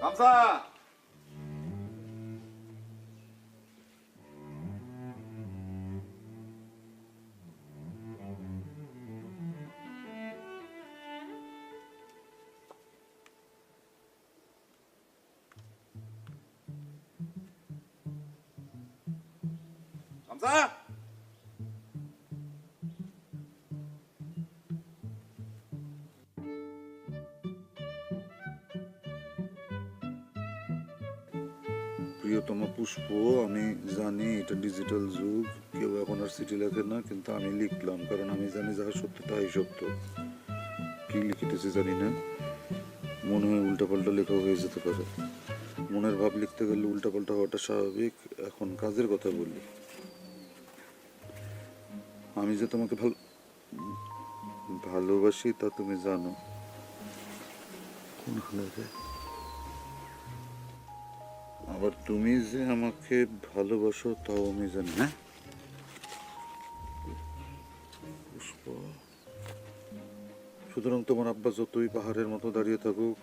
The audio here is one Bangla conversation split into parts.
হামজা হামজা প্রিয়তম পুষ্প, আমি জানি এটা ডিজিটাল যুগ, কেউ এখন আর চিঠি লেখে না, কিন্তু আমি লিখলাম কারণ আমি জানি যাহা সত্য তাই সত্য। কি লিখিতেছি জানি না, মনে হয় উল্টাপাল্টা লেখা হয়ে যেতে পারে। মনের ভাব লিখতে গেলে উল্টাপাল্টা হওয়াটা স্বাভাবিক। এখন কাজের কথা বলি। আমি যে তোমাকে ভালোবাসি তা তুমি জানো। কোন হালে আবার তুমি যে আমাকে ভালোবাসো তাও আমি জানি। হ্যাঁ পুষ্প, সুতরাং তোমার আব্বা যতই পাহাড়ের মতো দাঁড়িয়ে থাকুক,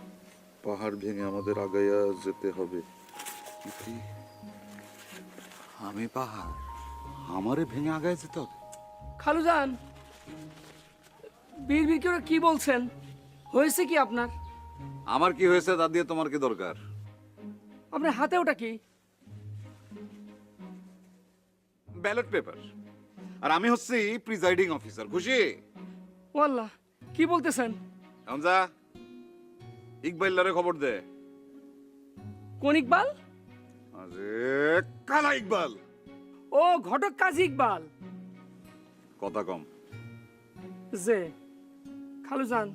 পাহাড় ভেঙে আমাদের আগাইয়া যেতে হবে। আমি পাহাড়, আমারে ভেঙে আগায় যেতে হবে। খালুজান, বীর বীর করে কি বলছেন? হয়েছে কি আপনার? আমার কি হয়েছে তা দিয়ে তোমার কি দরকার? আপনার হাতে ওটা কি? Ballot paper. আর আমি হচ্ছি প্রিজাইডিং অফিসার। খুশি? ও আল্লাহ, কি বলতেছেন? হামজা, ইকবাইলারে খবর দে। কোন ইকবাল? আরে কালা ইকবাল। ও ঘটক কাজী ইকবাল। কথা কম। যে খালুজান,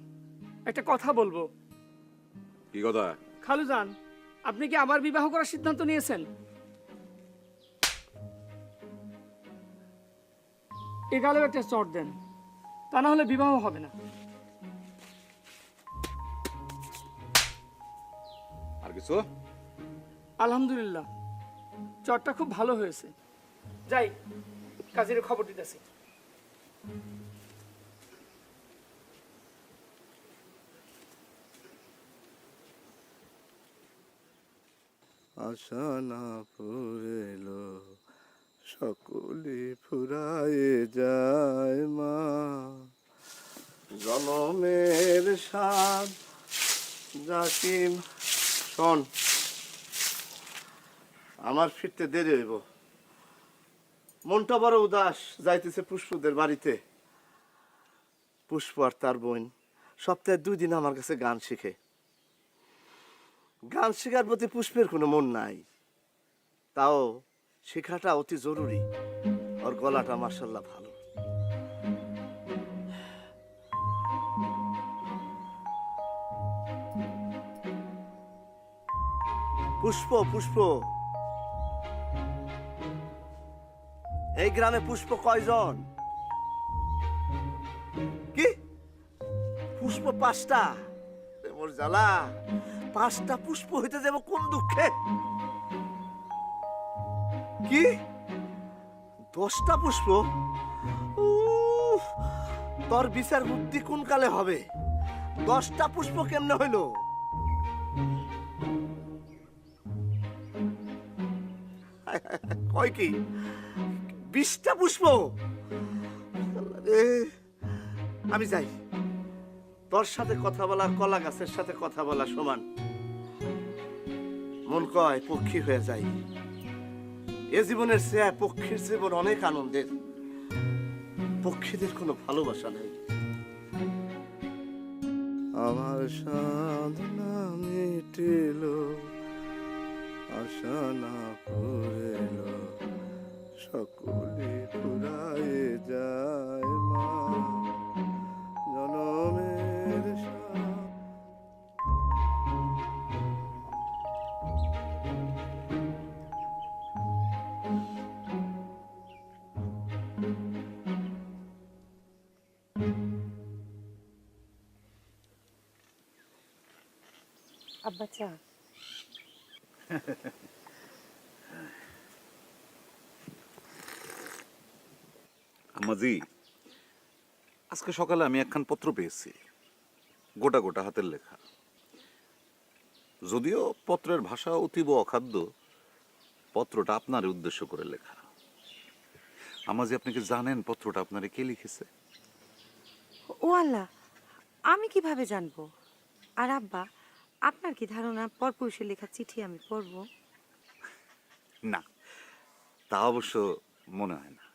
একটা কথা বলবো। কি কথা? খালুজান, আপনি কি আবার বিবাহ করার সিদ্ধান্ত নিয়েছেন? এগালেও একটা চট দেন, তা না হলে বিবাহ হবে না। আর কিছু? আলহামদুলিল্লাহ, চটটা খুব ভালো হয়েছে। যাই, কাজীর খবর দিতেছি। আশা না ফুরেল সকলে ফুরায়ে যায় মা, জনমের সাদ জাকিম। শোন, আমার ফিরতে দেরি হইব। মনটা বড় উদাস, যাইতেছে পুষ্পদের বাড়িতে। পুষ্প আর তার বোন সপ্তাহে 2 দিন আমার কাছে গান শিখে। গান শেখার প্রতি পুষ্পের কোনো মন নাই, তাও শেখাটা অতি জরুরি। ওর গলাটা মার্শাল্লাহ ভালো। পুষ্প, পুষ্প, এই গ্রামে পুষ্প কয়জন? কি পুষ্প 5টা? মোর জ্বালা, 5টা পুষ্প হইতে যাব কোন দুঃখে? কি 10টা পুষ্প? উফ, তোর বিচার বুদ্ধি কোন কালে হবে? 10টা পুষ্প কেমনে হইল? কয় কি 20টা পুষ্প? আমি যাই, তোর সাথে কথা বলা কলা গাছের সাথে কথা বলা সমান। মন কয় পক্ষী হয়ে যায়। এ জীবনের চেয়ে পক্ষীর জীবন অনেক আনন্দের। পক্ষীদের কোনো ভালোবাসা নেই। আমার সাধনা মিটিল, আশা না ফুরেল সকলে ফুরায়ে যায় মা, জনমের সাথ। আব্বা চা। আম্মাজি, আজকে সকালে আমি একখান পত্র পেয়েছি, গোটা গোটা হাতের লেখা। যদিও পত্রের ভাষা অতীব অখাদ্য, পত্রটা আপনার উদ্দেশ্য করে লেখা। আমাজি, আপনি কি জানেন পত্রটা আপনারে কে লিখেছে? ও আল্লাহ, আমি কিভাবে জানবো? আর আব্বা, আপনার কি ধারণা পরপুরুষের লেখা চিঠি আমি পড়বো? না, তা অবশ্য মনে হয় না।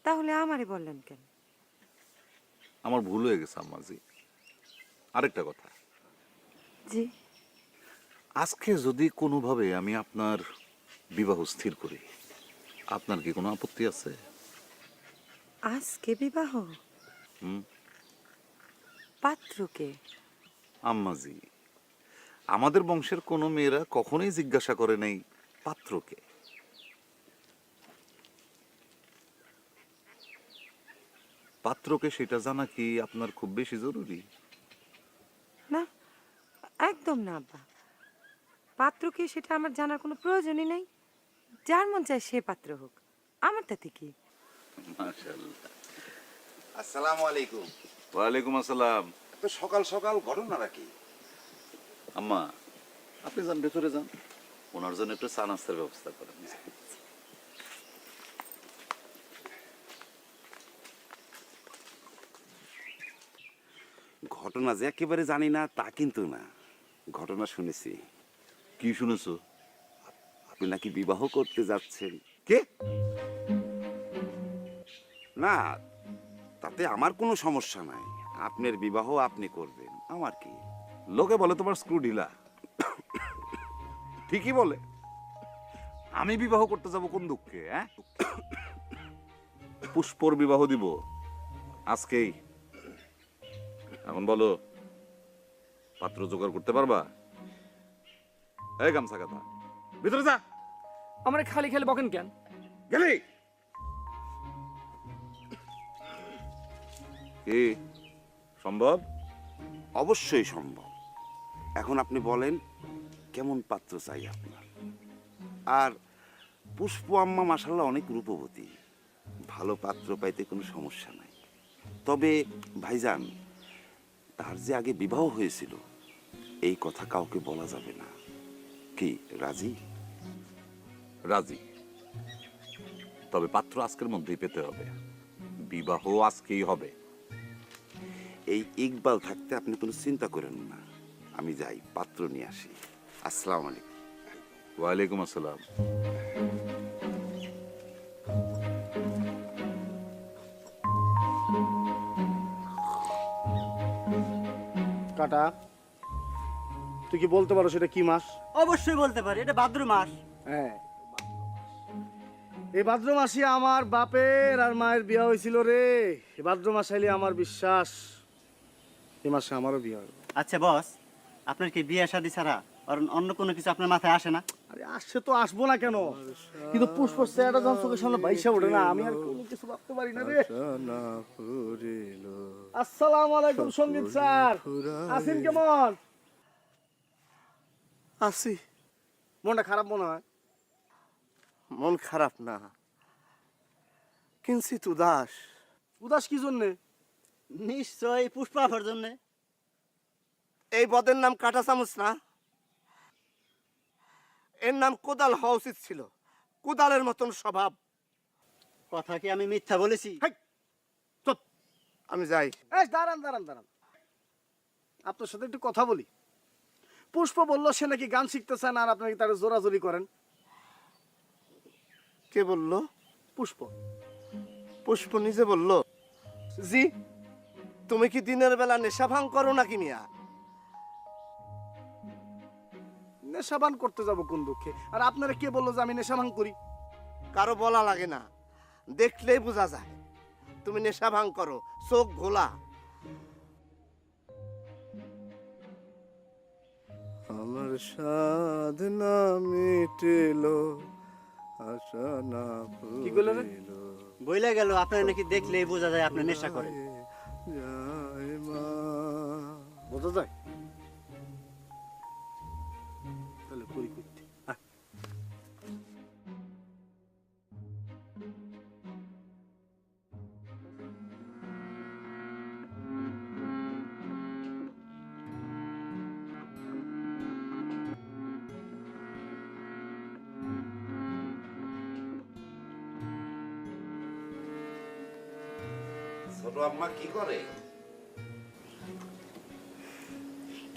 তাহলে আমারে বললেন কেন? আমার ভুল হয়ে গেছে আম্মাজি। আরেকটা কথা, জি। আজকে যদি কোনোভাবে আমি আপনার বিবাহ স্থির করি, আপনার কি কোনো আপত্তি আছে? আজকে বিবাহ? হুম। পাত্রকে? আম্মাজি, আমাদের বংশের কোনো মেয়েরা কখনোই জিজ্ঞাসা করে নাই পাত্রকে। পাত্রকে সেটা জানা কি আপনার খুব বেশি জরুরি? না, একদম না আব্বা। পাত্রকে সেটা আমার জানার কোনো প্রয়োজনই নেই। যার মন চায় সে পাত্র হোক, আমার তাতে কি? মাশাআল্লাহ। আসসালামু আলাইকুম। ওয়ালাইকুম আসসালাম। তো সকাল সকাল ঘটনাটা কি? আম্মা, আপনি যান, ভেতরে যান, ওনার জন্য একটু চা নাস্তার ব্যবস্থা করেন। ঘটনা যে একেবারে জানি না তা কিন্তু না, ঘটনা শুনেছি। কি শুনেছো? আপনি নাকি বিবাহ করতে যাচ্ছেন। কে? না, তাতে আমার কোনো সমস্যা নাই। আপনার বিবাহ আপনি করবেন, আমার কি। লোকে বলে তোমার স্ক্রু ঢিলা। ঠিকই বলে। আমি বিবাহ করতে যাব কোন দুঃখে? হ্যাঁ, পুষ্পর বিবাহ দিব আজকেই। এখন বলো, পাত্র জোগাড় করতে পারবা? এই গামছা কথা, ভিতরে যা। আমার খালি খালি বকেন কেন? গেলি কি সম্ভব? অবশ্যই সম্ভব। এখন আপনি বলেন কেমন পাত্র চাই আপনার। আর পুষ্প আম্মা মাশাআল্লাহ অনেক রূপবতী, ভালো পাত্র পাইতে কোনো সমস্যা নাই। তবে ভাইজান, তার যে আগে বিবাহ হয়েছিল এই কথা কাউকে বলা যাবে না। কি রাজি? রাজি, তবে পাত্র আজকের মধ্যেই পেতে হবে। বিবাহ আজকেই হবে। এই ইকবাল থাকতে আপনি কোনো চিন্তা করেন না। আমি যাই, পাত্র নিয়ে আসি। আসসালামু আলাইকুম। ওয়ালাইকুম আসসালাম। কাটা, তুই কি বলতে পারো সেটা কি মাস? অবশ্যই বলতে পারি, এটা ভাদ্র মাস। হ্যাঁ, এই ভাদ্র মাসে আমার বাপের আর মায়ের বিয়ে হয়েছিল রে। এই ভাদ্র মাস আইলে আমার বিশ্বাস এই মাসে আমারও বিয়ে হবে। আচ্ছা বস, আপনার কি বিয়ে শাদী ছাড়া আর অন্য কোনো কিছু আপনার মাথায় আসে না? আরে আসছে তো, আসবো না কেন? কিন্তু পুষ্প চেহারাটা যখন চোখের সামনে বাইসা ওঠে না, আমি আর কোনো কিছু ভাবতে পারি না রে। আসসালামু আলাইকুম সঙ্গীত স্যার, আছেন কেমন? আছি। মনটা খারাপ মনে হয়? মন খারাপ না, কিঞ্চিত উদাস। উদাস কি জন্যে? নিশ্চয়ই পুষ্পাফার জন্য। এই বদের নাম কাটা চামচ না, এর নাম কোদাল হওয়া উচিত ছিল। কোদালের মতন স্বভাব। কথা কি আমি মিথ্যা বলেছি? চুপ। আমি যাই। এই দাঁড়ান দাঁড়ান দাঁড়ান, আপনার সাথে একটু কথা বলি। পুষ্প বললো সে নাকি গান শিখতে চান, আর আপনাকে তার জোরাজোরি করেন। কে বললো? পুষ্প। পুষ্প নিজে বললো? জি। তুমি কি দিনের বেলা নেশা ভাঙ করো নাকি মিয়া? নেশাবান করতে যাব কোন দুঃখে? আর আপনারা কে বললো যে আমি নেশাবান করি? কারো বলা লাগে না, দেখলেই বোঝা যায় তুমি নেশা ভাঙ করো, চোখ ঘোলা। আমার সাধনা মিটেলো, আশা না কি করলে রে? বইলে গেল আপনার নাকি দেখলেই বোঝা যায় আপনি নেশা করেন। যায় মা। বোঝা যায়? তাহলে করি করতে। ছোট আম্মা কি করে?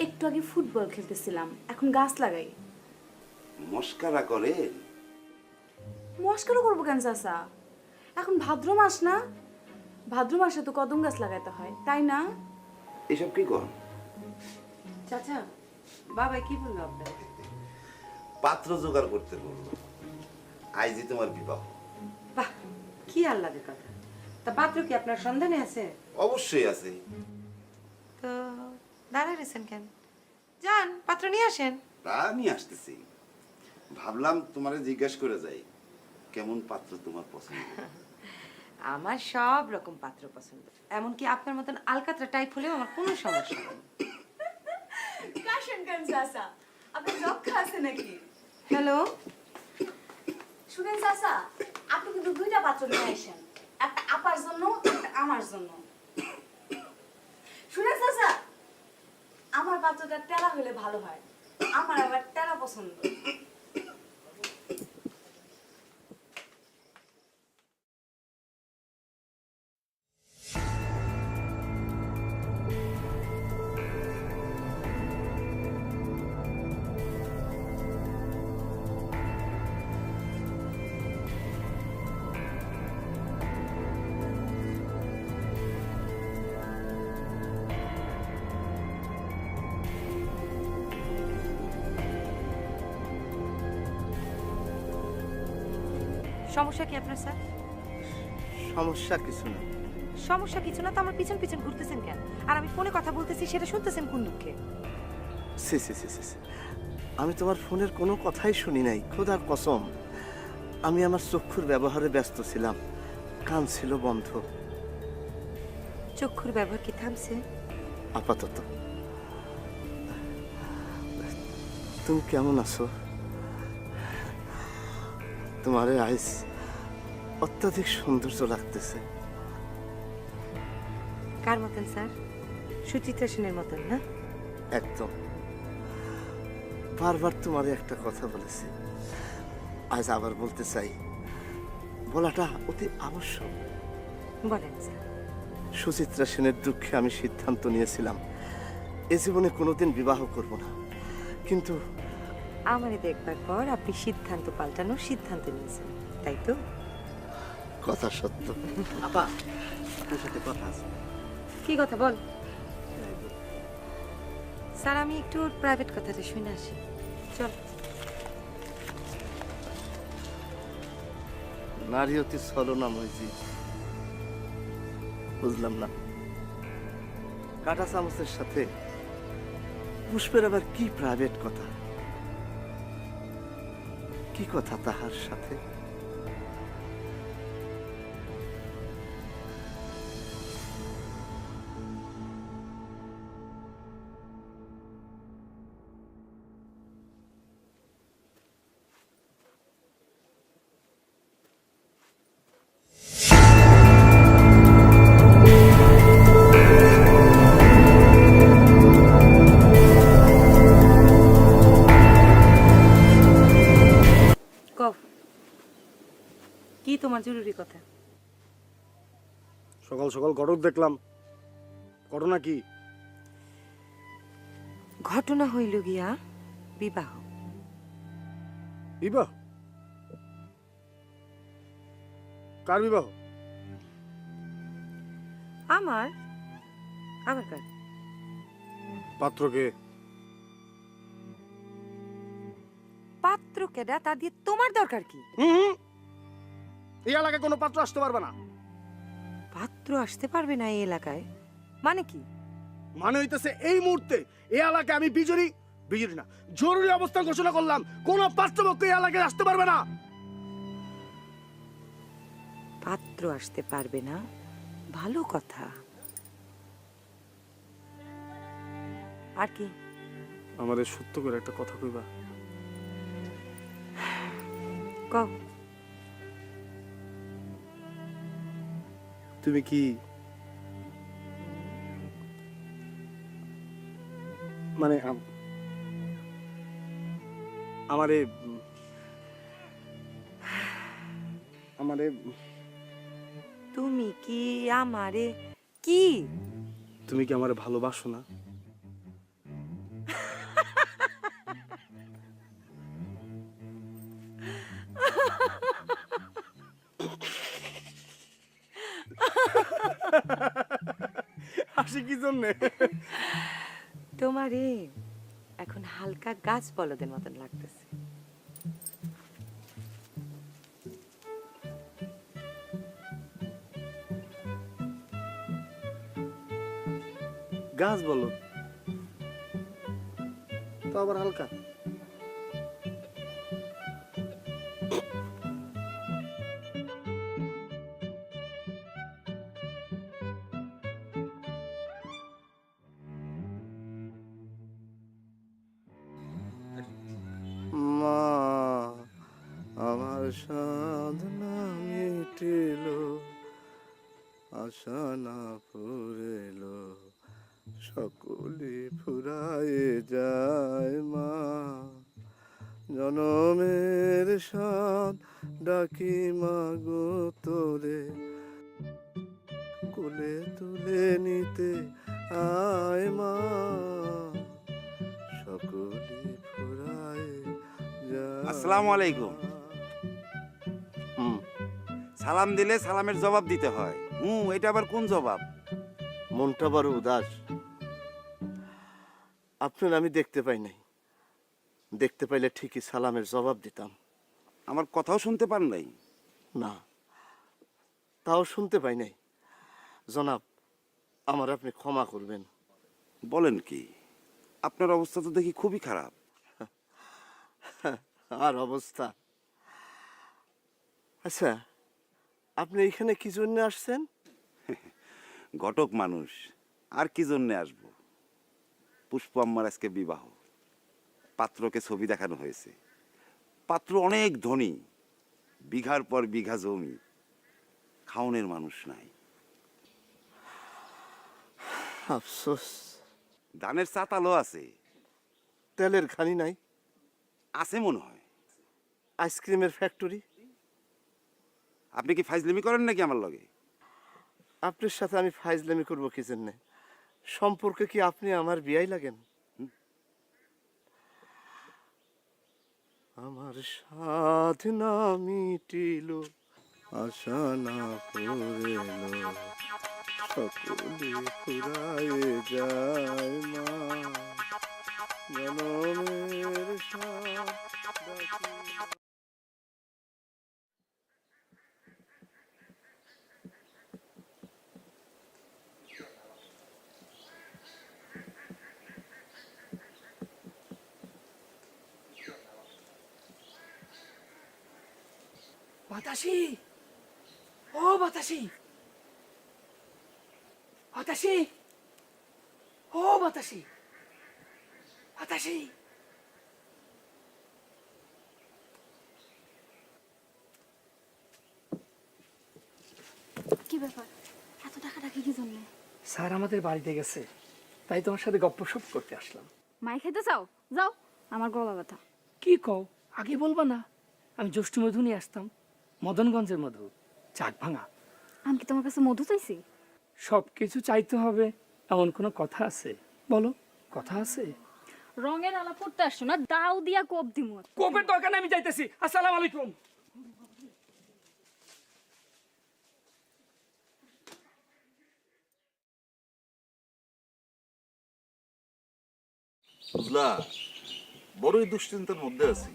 একটু আগে ফুটবল খেলতেছিলাম, এখন গাছ লাগাই। মস্কারা করেন? মস্কারও করবো কেন চাচা? এখন ভাদ্র মাস না, ভাদ্র মাসে তো কদম গাছ লাগাইতে হয়, তাই না? এসব কি কর? চাচা, বাবা কি বললো আপনার? পাত্র জোগাড় করতে বললো। আইজি তোমার বিবাহ। বাহ, কি আহ্লাদের কথা। তা পাত্র কি আপনার সন্ধানে আছে? অবশ্যই আছে। তো দাঁড়ায় রয়েছেন কেন? যান, পাত্র নিয়ে আসেন। তা আমি আসতেছি। ভাবলাম তোমারে জিজ্ঞেস করে যাই, কেমন পাত্র তোমার পছন্দ? আমার সব রকম পাত্র পছন্দ, এমনকি আপনার মতন আলকাতরা টাইপ হলেও আমার কোনো সমস্যা নেই। কাশেন কেন চাচা? আপনার যক্ষা আছে নাকি? হ্যালো, শুনেন চাচা, আপনি কিন্তু দুইটা পাত্র নিয়ে আসেন, একটা আপার জন্য, একটা আমার জন্য। শুনেন চাচা, আমার পাত্রটা টেরা হলে ভালো হয়, আমার আবার টেরা পছন্দ। সমস্যা কি আপনার স্যার? সমস্যা কিছু না। সমস্যা কিছু না তো আমার পিছন পিছন ঘুরতেছেন কেন? আর আমি ফোনে কথা বলতেছি সেটা শুনতেছেন কোন দুঃখে? সি সি সি সি সি। আমি তোমার ফোনের কোনো কথাই শুনি নাই, খোদার কসম। আমি আমার চক্ষুর ব্যবহারে ব্যস্ত ছিলাম, কান ছিল বন্ধ। চক্ষুর ব্যবহার কি থামছে? আপাতত। তুমি কেমন আছো? তোমার আইস অত্যাধিক সৌন্দর্য লাগতেছে। কার মতন স্যার? সুচিত্রা সেনের মতন না? একদম। বারবার তোমারে একটা কথা বলেছি, আজ আবার বলতে চাই। বলাটা অতি আবশ্যক। বলেন স্যার। সুচিত্রা সেনের দুঃখে আমি সিদ্ধান্ত নিয়েছিলাম এ জীবনে কোনোদিন বিবাহ করব না, কিন্তু আমারে দেখবার পর আপনি সিদ্ধান্ত পাল্টানোর সিদ্ধান্ত নিয়েছেন, তাই তো? কথা সত্য। আপা, আপনার সাথে কথা আছে। কি কথা বল? স্যার, আমি একটু ওর প্রাইভেট কথাটা শুনে আসি। চল। নারী অতি ছলনাময়ী। বুঝলাম না, কাঁটা চামচের সাথে পুষ্পের আবার কি প্রাইভেট কথা? কি কথা তাহার সাথে? কও, কি তোমার জরুরি কথা? সকাল সকাল ঘটক দেখলাম, ঘটনা কি? ঘটনা হইল গিয়া বিবাহ। বিবাহ? কার বিবাহ? আমার? আমার কার? পাত্রকে? পাত্র কেডা তা দিয়ে তোমার দরকার কি? এই এলাকায় কোনো পাত্র আসতে পারবে না। পাত্র আসতে পারবে না এই এলাকায়? মানে কি? মানে হইতেছে এই মুহূর্তে এই এলাকায় আমি বিজয়ী না, জরুরি অবস্থা ঘোষণা করলাম। কোন পাত্রপক্ষ এই এলাকায় আসতে পারবে না। পাত্র আসতে পারবে না? ভালো কথা। আর কি? আমাদের সত্য করে একটা কথা কইবা? কও। তুমি কি মানে আমারে তুমি কি আমারে কি? তুমি কি আমার ভালোবাসো না? হাসি কি জন্যে? তোমারে এখন হালকা গাছ বলদের মতন লাগতেছে। গাছ বলো তো আবার হালকা। মা আমার সাধনা মিটিল, আশা না ফুরেল, সকলে ফুরায়ে যায় মা। জনমের সাথ ডাকি মাগো তোরে, কোলে তুলে নিতে আয় মা, সকলে ফুরায়ে যায়। আসসালামু আলাইকুম। সালাম দিলে সালামের জবাব দিতে হয়। এটা আবার কোন জবাব? মনটা বড় উদাস। আপনার আমি দেখতে পাই নাই, দেখতে পাইলে ঠিকই সালামের জবাব দিতাম। আমার কথাও শুনতে পান নাই? না, তাও শুনতে পাই নাই। জনাব, আমার আপনি ক্ষমা করবেন। বলেন কি? আপনার অবস্থা তো দেখি খুবই খারাপ। আর অবস্থা? আচ্ছা, আপনি এখানে কি জন্য আসছেন? ঘটক মানুষ, আর কি জন্যে আসবো? পুষ্প আম্মার আজকে বিবাহ, পাত্রকে ছবি দেখানো হয়েছে। পাত্র অনেক ধনী, বিঘার পর বিঘা জমি, খাওনের মানুষ নাই। আফসোস, ধানের চাতালও আছে, তেলের খানি নাই। আছে মনে হয়। আইসক্রিমের ফ্যাক্টরি। আপনি কি ফাইজলামি করেন নাকি আমার লগে? আপনার সাথে আমি ফাইজলামি করবো কি জন্যে? সম্পর্কে কি আপনি আমার বিয়াই লাগেন? আমার সাধনা মিটিল, আশা না ফুরেল, সকলে ফুরায়ে যায় মা। জনমের সাথ ডাকি। বাতাসি, ও বাতাসি, বাতাসি, ও বাতাসি, বাতাসি। কি ব্যাপার, এত টাকা ডাকি কি জন্য? স্যার আমাদের বাড়িতে গেছে, তাই তোমার সাথে গপ্পসপ করতে আসলাম। মাই খেতে চাও? যাও, আমার গলা ব্যথা। কি কও, আগে বলবা না? আমি জ্যৈষ্ঠ মধু নিয়ে আসতাম, মদনগঞ্জের মধু, চাক ভাঙা। আমি কি তোমার কাছে মধু চাইছি? সব কিছু চাইতে হবে এমন কোনো কথা আছে? বলো, কথা আছে? রঙের আলা পড়তে আসছো না, দাও দিয়া কোপ দিমু। কোপের দরকার নেই, আমি যাইতেছি। আসসালামু আলাইকুম। বুঝলা, বড়ই দুশ্চিন্তার মধ্যে আছি।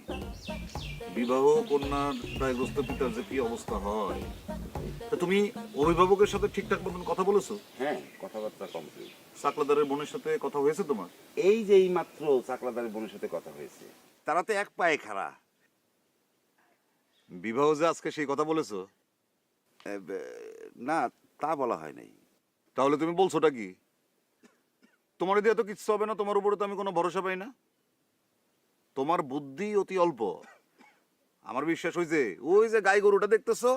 বিবাহ কন্যার দায়গ্রস্ত পিতার যে কি অবস্থা হয়। তা তুমি অভিভাবকের সাথে ঠিকঠাক মতন কথা বলেছো? হ্যাঁ, কথাবার্তা কমপ্লিট। চাকলাদারের বোনের সাথে কথা হয়েছে তোমার? এই যে এই মাত্র চাকলাদারের বোনের সাথে কথা হয়েছে। তারা তো এক পায়ে খাড়া। বিবাহ যে আজকে সেই কথা বলেছো? না, তা বলা হয় নাই। তাহলে তুমি বলছোটা কি? তোমার দিয়ে তো কিচ্ছু হবে না, তোমার উপরে তো আমি কোনো ভরসা পাই না। তোমার বুদ্ধি অতি অল্প। আমার বিশ্বাস হয়েছে, ওই যে গাই গরুটা দেখতেছো,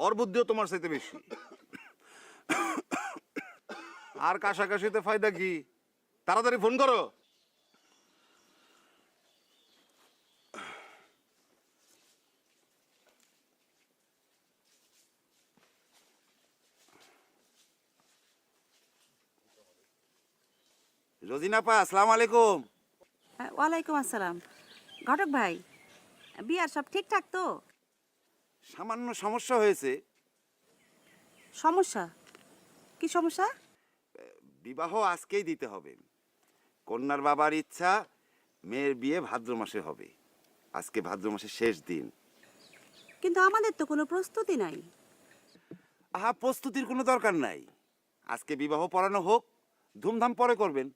ওর বুদ্ধিও তোমার চাইতে বেশি। আর কাশাকাশিতে ফায়দা কি? তাড়াতাড়ি ফোন করো। রোজিনাপা, আসসালামু আলাইকুম। ওয়ালাইকুম আসসালাম। ঘটক ভাই, বিয়ার সব ঠিকঠাক তো? সামান্য সমস্যা হয়েছে। সমস্যা? কি সমস্যা? বিবাহ আজকেই দিতে হবে। কন্যার বাবার ইচ্ছা মেয়ের বিয়ে ভাদ্র মাসে হবে। আজকে ভাদ্র মাসের শেষ দিন। কিন্তু আমাদের তো কোনো প্রস্তুতি নাই। আহা, প্রস্তুতির কোনো দরকার নাই। আজকে বিবাহ পড়ানো হোক, ধুমধাম পরে করবেন।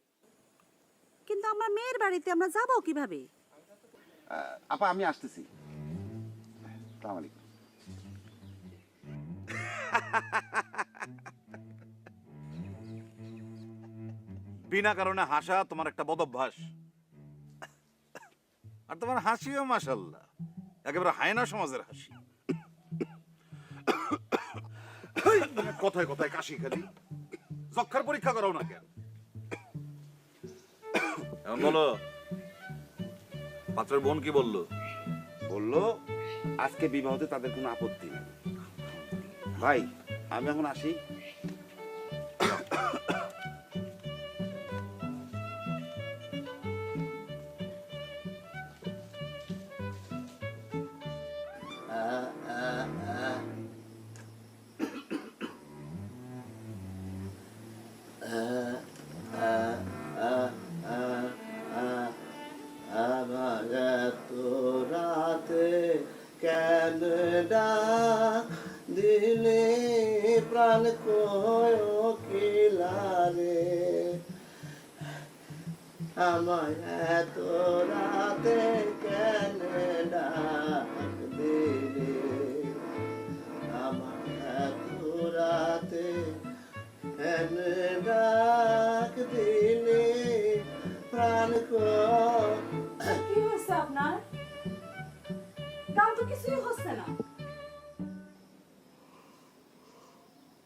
কিন্তু আমরা মেয়ের বাড়িতে আমরা যাব কিভাবে? আপা, আমি আসতেছি। আসসালামু আলাইকুম। বিনা কারণে হাসা তোমার একটা বদভ্যাস। আর তোমার হাসিও মাশাআল্লাহ একেবারে হায়না সমাজের হাসি। কথায় কথায় কাশি খালি, যক্ষার পরীক্ষা করাও না কেন? এখন বলো, পাত্রের বোন কি বললো? বললো আজকে বিবাহতে তাদের কোনো আপত্তি নেই। ভাই, আমি এখন আসি। আমার এত রাতে কেন ডাক দিলে প্রাণ কোকিলারে, আমার এত রাতে কেন ডাক দিলে, আমার এত রাতে কেন ডাক দিলে প্রাণ কি হয়েছে আপনার? গান তো কিছুই হচ্ছে না।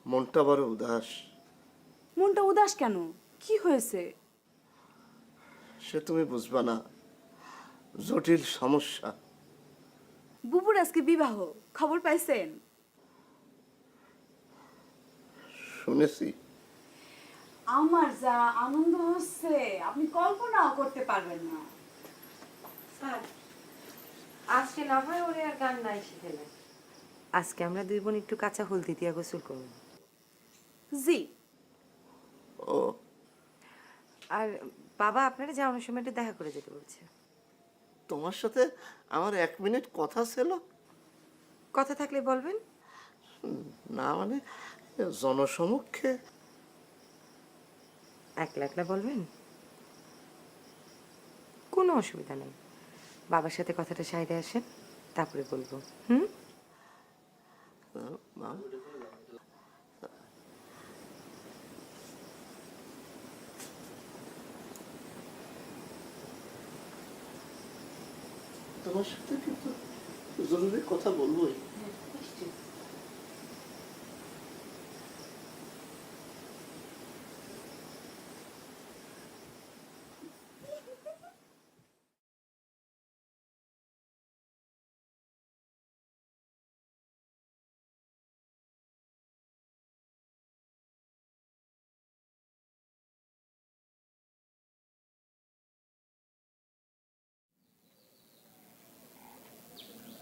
মনটা বড় উদাস। মনটা উদাস কেন? কি হয়েছে? সে তুমি বুঝবা না, জটিল সমস্যা। বুবুর আজকে বিবাহ, খবর পাইছেন? শুনেছি। আমার যা আনন্দ হচ্ছে আপনি কল্পনাও করতে পারবেন না। স্যার, আজকে না হয় ওরে আর গান নাই শিখেলে। আজকে আমরা দুই বোন একটু কাঁচা হলদি দিয়া গোসল করব। জি। ও, আর বাবা আপনারা যাওয়ানোর সময় একটু দেখা করে যেতে বলছে। তোমার সাথে আমার 1 মিনিট কথা ছিল। কথা থাকলে বলবেন। না মানে জনসমক্ষে। একলা একলা বলবেন, কোনো অসুবিধা নেই। বাবার সাথে কথাটা সাইডে আসেন, তারপরে বলবো। মা, তোমার সাথে কিন্তু জরুরি কথা বলবোই।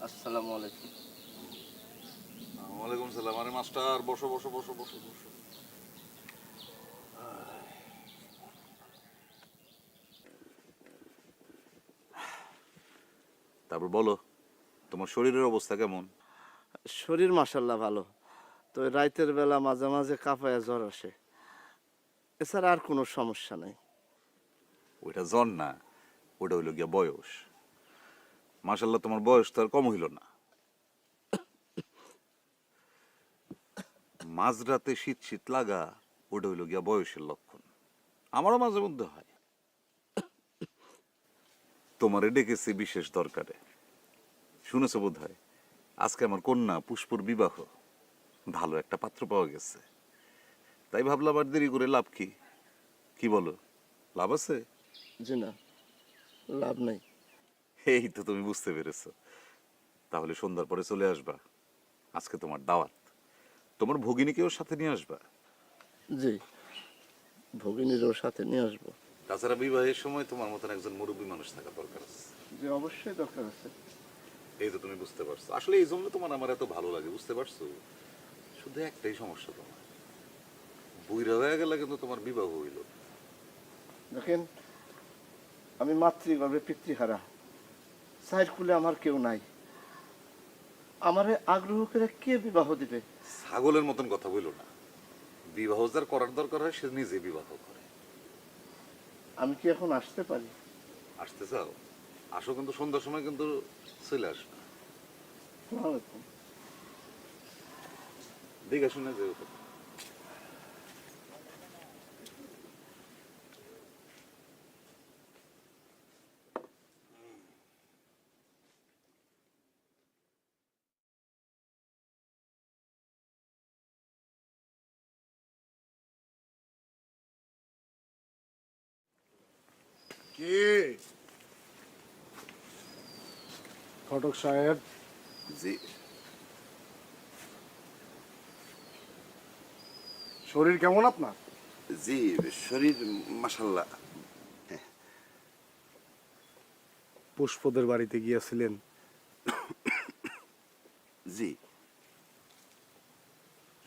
আসসালামু আলাইকুম। ওয়ালাইকুম সালাম। আরে মাস্টার, বসো বসো বসো বসো বসো। তারপর বলো, তোমার শরীরের অবস্থা কেমন? শরীর মাশাল্লাহ ভালো। তো রাতের বেলা মাঝে মাঝে কাঁপায় জ্বর আসে, এছাড়া আর কোনো সমস্যা নেই। ওইটা জ্বর না, ওটা হইল গিয়া বয়স। মাশাল্লাহ, তোমার বয়স তো আর কম হইল না। মাঝরাতে শীত শীত লাগা, ওটা হইল গিয়া বয়সের লক্ষণ। আমারও মাঝে মধ্যে হয়। তোমারে ডেকেছি বিশেষ দরকারে, শুনেছো বোধ হয় আজকে আমার কন্যা পুষ্পর বিবাহ। ভালো একটা পাত্র পাওয়া গেছে, তাই ভাবলাম আর দেরি করে লাভ কি? কি বলো, লাভ আছে? জি না, লাভ নাই। এই তো তুমি বুঝতে পেরেছো। তাহলে সন্ধ্যার পরে চলে আসবা, আজকে তোমার দাওয়াত। তোমার ভগিনীকেও সাথে নিয়ে আসবা। জি, ভগিনীরও সাথে নিয়ে আসবো। তাছাড়া বিবাহের সময় তোমার মতন একজন মুরব্বী মানুষ থাকা দরকার আছে। যে অবশ্যই দরকার আছে। এই তো তুমি বুঝতে পারছো, আসলে এই জন্য তোমার আমার এত ভালো লাগে, বুঝতে পারছো? শুধু একটাই সমস্যা, তোমার বুইরা হয়ে গেলে কিন্তু তোমার বিবাহ হইল। দেখেন, আমি মাতৃগর্ভে পিতৃহারা, সাইড কুলে আমার কেউ নাই, আমারে আগ্রহ করে কে বিবাহ দিবে? ছাগলের মতন কথা বইল না, বিবাহ যার করার দরকার হয় সে নিজে বিবাহ করে। আমি কি এখন আসতে পারি? আসতে চাও? আসো, কিন্তু সন্ধ্যার সময় কিন্তু চলে আসবে। আসসালামু আলাইকুম। দেখে শুনে যেও। কি ঘটক সাহেব, জি শরীর কেমন আপনার? জি, শরীর মাশাল্লাহ। পুষ্পদের বাড়িতে গিয়েছিলেন? জি,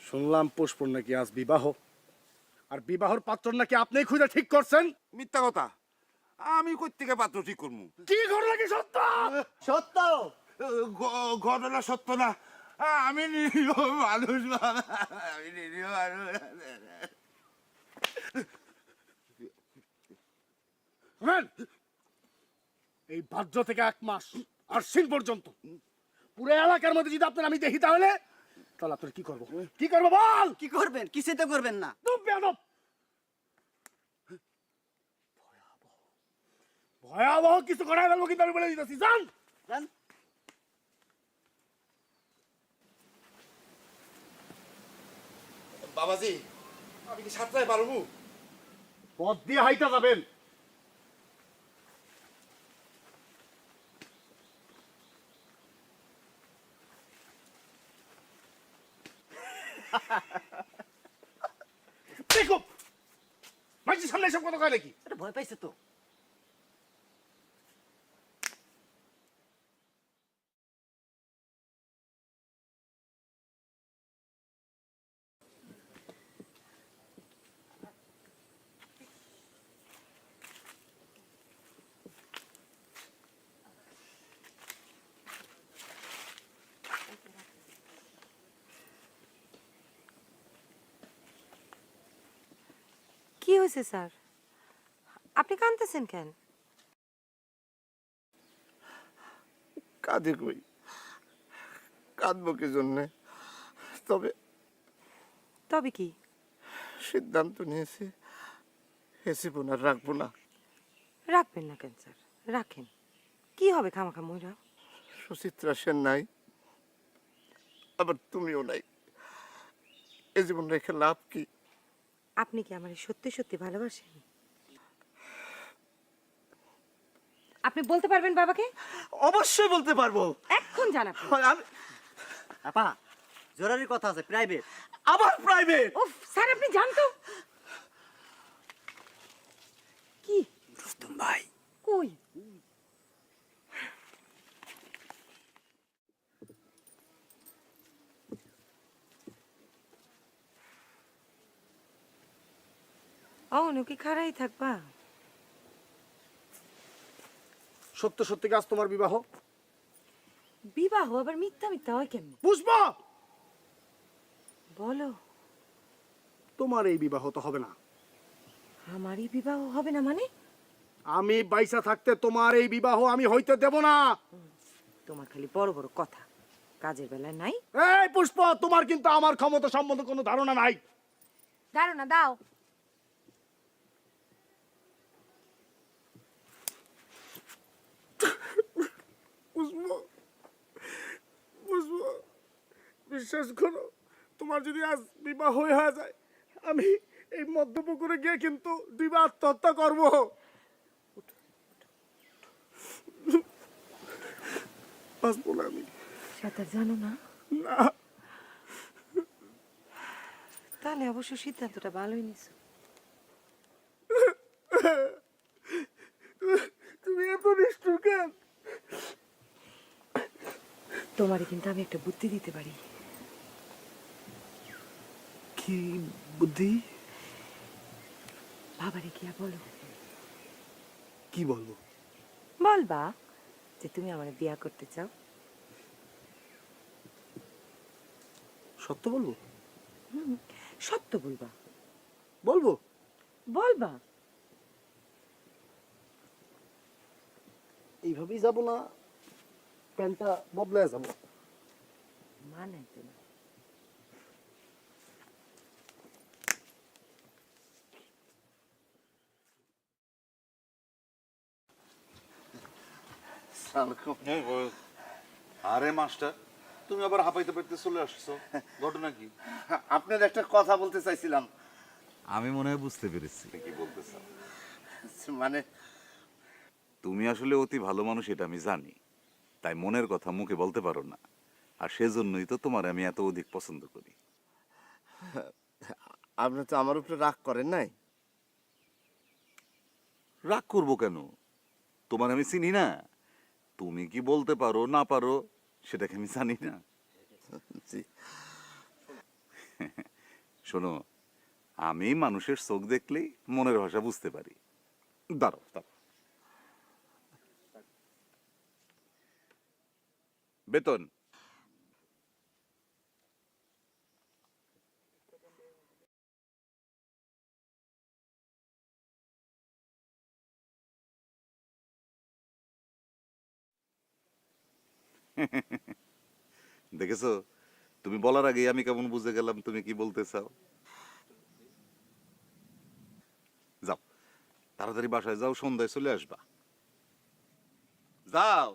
শুনলাম পুষ্পর নাকি আজ বিবাহ, আর বিবাহর পাত্র নাকি আপনিই খুঁজে ঠিক করছেন। মিথ্যা কথা, আমি কই থেকে পাত্র ঠিক করবো? কি ঘটনা কি সত্য? সত্য। ঘটনা সত্য না, আমি নিরীহ মানুষ বাবা, আমি নিরীহ মানুষ। শুনেন, এই ভাদ্র থেকে 1 মাস আশ্বিন পর্যন্ত পুরো এলাকার মধ্যে যদি আপনার আমি দেখি, তাহলে আপনার কি করবো? কি করবো বল? কি করবেন? কিছুই তো করবেন না। তুই বেয়াদব! ভয়াবহ কিছু করাই ফেলবো, কিন্তু আমি বলে দিতেছি, জান। জান, বাবাজি, আমি কি সাঁতরায় পারবো? পথ দিয়ে হাইটা যাবেন। দেখো, মানুষের সামনে এসব কথা কয় নাকি? এটা ভয় পাইছে তো। কি হয়েছে স্যার? আপনি কাঁদতেছেন কেন? কাঁদে কই, কাঁদবো কি জন্যে? তবে তবে কি? সিদ্ধান্ত নিয়েছি, হেসে আর রাখবো না। রাখবেন না কেন স্যার? রাখেন, কি হবে খামাখা মইরা? সুচিত্রা সেন নাই, আবার তুমিও নাই, এ জীবন রেখে লাভ কি? আপনি কি আমার সত্যি সত্যি ভালোবাসেন? আপনি বলতে পারবেন বাবাকে? অবশ্যই বলতে পারবো। এখন জানাব। আমি আপা, জরুরি কথা আছে, প্রাইভেট। আবার প্রাইভেট? উফ স্যার, আপনি জানতো কি? রুস্তম ভাই, কই? কি খারাই থাকবা? সত্য সত্যি কাজ তোমার বিবাহ? বিবাহ আবার মিথ্যা মিথ্যা হয় কেমন? পুষ্প, বলো। তোমার এই বিবাহ তো হবে না। আমারই বিবাহ হবে না মানে? আমি বাইসা থাকতে তোমার এই বিবাহ আমি হইতে দেব না। তোমার খালি বড় বড় কথা, কাজের বেলায় নাই। এই পুষ্প, তোমার কিন্তু আমার ক্ষমতা সম্বন্ধে কোনো ধারণা নাই। ধারণা দাও। বিশ্বাস করো, তোমার যদি আজ বিবাহ হয়ে যায়, আমি এই মধ্যপুকুরে গিয়ে কিন্তু 2 বার আত্মহত্যা করবো। বাঁচবো না আমি। সাঁতার জানো না? না। তাহলে অবশ্য সিদ্ধান্তটা ভালোই নিছো। তোমারে কিন্তু আমি একটা বুদ্ধি দিতে পারি। কি বুদ্ধি? বাবারে গিয়া বলো। কি বলবো? বলবা যে তুমি আমার বিয়া করতে চাও। সত্য বলবো? সত্য বলবা। বলবো। বলবা। এইভাবেই যাবো না প্যান্টটা বদলায় যাবো? মানাই তো না। আরে মাস্টার, তুমি আবার হাঁপাইতে পারতে চলে আসছো, ঘটনা কি? আপনার একটা কথা বলতে চাইছিলাম। আমি মনে হয় বুঝতে পেরেছি কি বলতে চাও। মানে তুমি আসলে অতি ভালো মানুষ, এটা আমি জানি, তাই মনের কথা মুখে বলতে পারো না, আর সেজন্যই তো তোমার আমি এত অধিক পছন্দ করি। আপনি তো আমার উপরে রাগ করেন নাই? রাগ করবো কেন? তোমার আমি চিনি না? তুমি কি বলতে পারো না পারো সেটাকে আমি জানি না? জি। শোনো, আমি মানুষের চোখ দেখলেই মনের ভাষা বুঝতে পারি। দাঁড়াও দাঁড়াও, বেতন। দেখেছো, তুমি বলার আগেই আমি কেমন বুঝে গেলাম তুমি কি বলতে চাও। যাও তাড়াতাড়ি বাসায় যাও, সন্ধ্যায় চলে আসবা। যাও।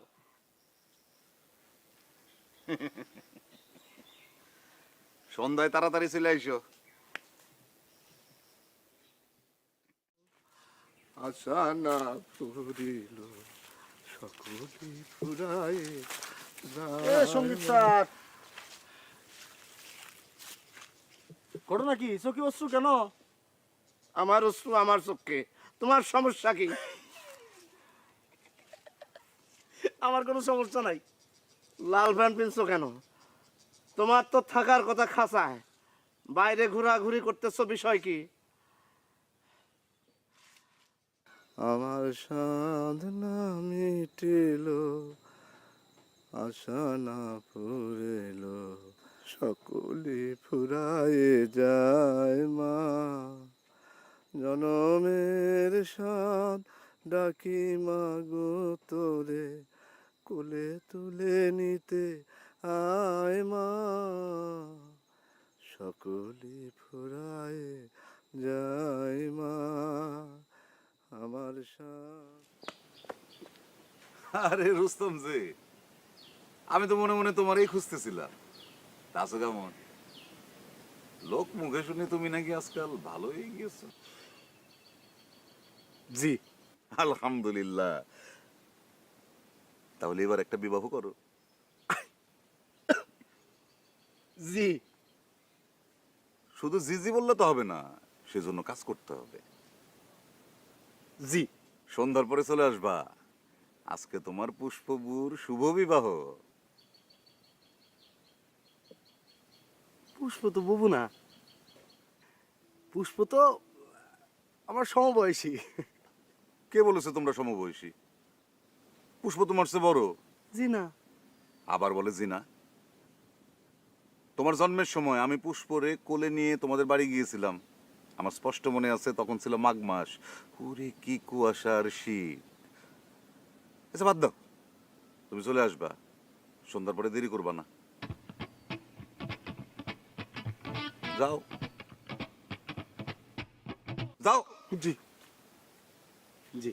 সন্ধ্যায় তাড়াতাড়ি চলে আইসো। আশা না ফুরিল সকলে ফুরায় সঙ্গীত স্যার, ঘটনা কি? চোখে অশ্রু কেন? আমার অশ্রু আমার চোখে, তোমার সমস্যা কি? আমার কোনো সমস্যা নাই। লাল প্যান্ট পিনছো কেন? তোমার তো থাকার কথা খাঁচায়, বাইরে ঘোরাঘুরি করতেছো, বিষয় কি? আমার সাধনা মিটিল, আশা না ফুরেল, সকলে ফুরায়ে যায় মা। জনমের সাদ ডাকি মাগো তোরে, কোলে তুলে নিতে আয় মা। সকলে ফুরায়ে যায় মা আমার আরে রুস্তম জি, আমি তো মনে মনে তোমারই খুঁজতেছিলাম। তা আছো কেমন? লোক মুখে শুনে তুমি নাকি আজকাল ভালো হয়ে গেছো। জি। আলহামদুলিল্লাহ। তাহলে এবার একটা বিবাহ করো। জি। শুধু জি জি বললে তো হবে না, সেজন্য কাজ করতে হবে। জি। সন্ধ্যার পরে চলে আসবা, আজকে তোমার পুষ্পবুর শুভ বিবাহ। পুষ্প তো বুবু না, পুষ্প তো আমার সমবয়সী। কে বলেছে তোমরা সমবয়সী? পুষ্প তোমার চেয়ে বড়। জি না। আবার বলে জি না? তোমার জন্মের সময় আমি পুষ্পরে কোলে নিয়ে তোমাদের বাড়ি গিয়েছিলাম, আমার স্পষ্ট মনে আছে, তখন ছিল মাঘ মাস। ওরে কি কুয়াশার শীত। আচ্ছা বাদ দাও, তুমি চলে আসবা, সন্ধ্যার পরে দেরি করবা না। যাও যাও। জি। জি।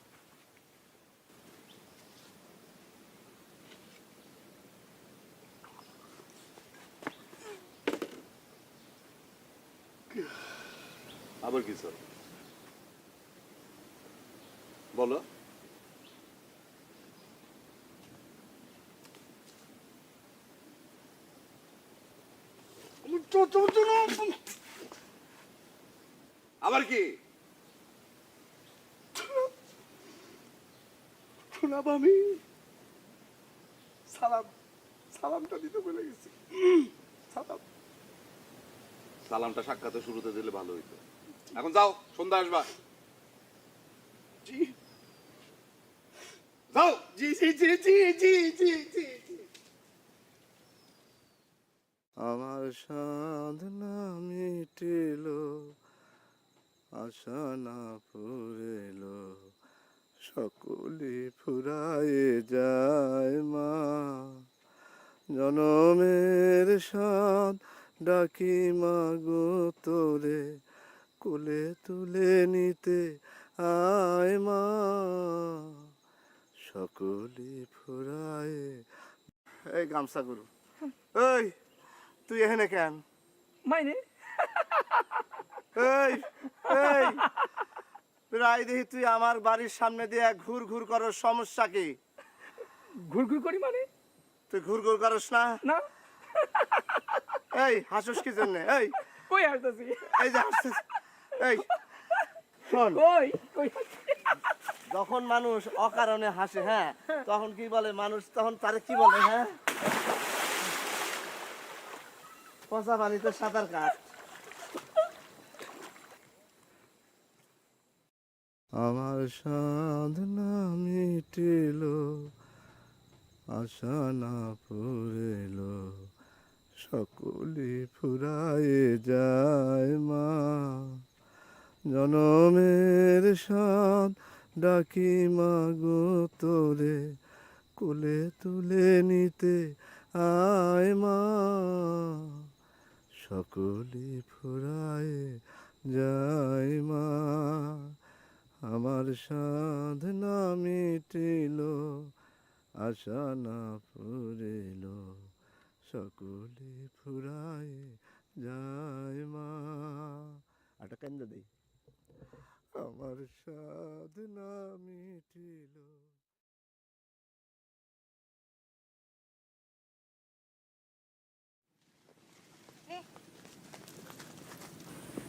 আবার কি স্যার বলো? আবার কি? শোনাব আমি সালাম সালামটা দিতে ভুলে গেছি। সালাম। সালামটা সাক্ষাতে শুরুতে দিলে ভালো হইতো। এখন যাও, সন্ধ্যা আসবা। জি যাও। জি জি জি জি জি জি জি জি। আমার সাধনা মিটিল, আশা না পুরিল, সকলে ফুরায়ে যায় মা। জনমের সাধ ডাকি মাগো তোরে, কোলে তুলে নিতে আয় মা, সকলে ফুরায়ে। এই গামছা গুরু, এই তুই এখানে কেন? মাইনে এই এই প্রায় দেখি তুই আমার বাড়ির সামনে দিয়ে ঘুর ঘুর করস, সমস্যা কি? ঘুরঘুর করি মানে? তুই ঘুর ঘুর করস না? না, এই হাসুস কি জন্য? এই কই আসতেছি? এই যে হাসছিস, এই শোন, কই কই যখন মানুষ অকারণে হাসে, হ্যাঁ, তখন কি বলে মানুষ? তখন তারে কি বলে? হ্যাঁ, পচা পানিতে সাঁতার কাট। আমার সাধনা মিটিল, আশা না পুরিল, সকলে ফুরায়ে যায় মা। জনমের সাধ ডাকি মাগো তোরে, কোলে তুলে নিতে আয় মা, সকলে ফুরায়ে যায় মা। আমার সাধনা মিটিল, আশা না পুরিল, সকলে ফুরায়ে যায় মা। আটা কেন্দ্র দেই। আমার সাধনা মিটিল।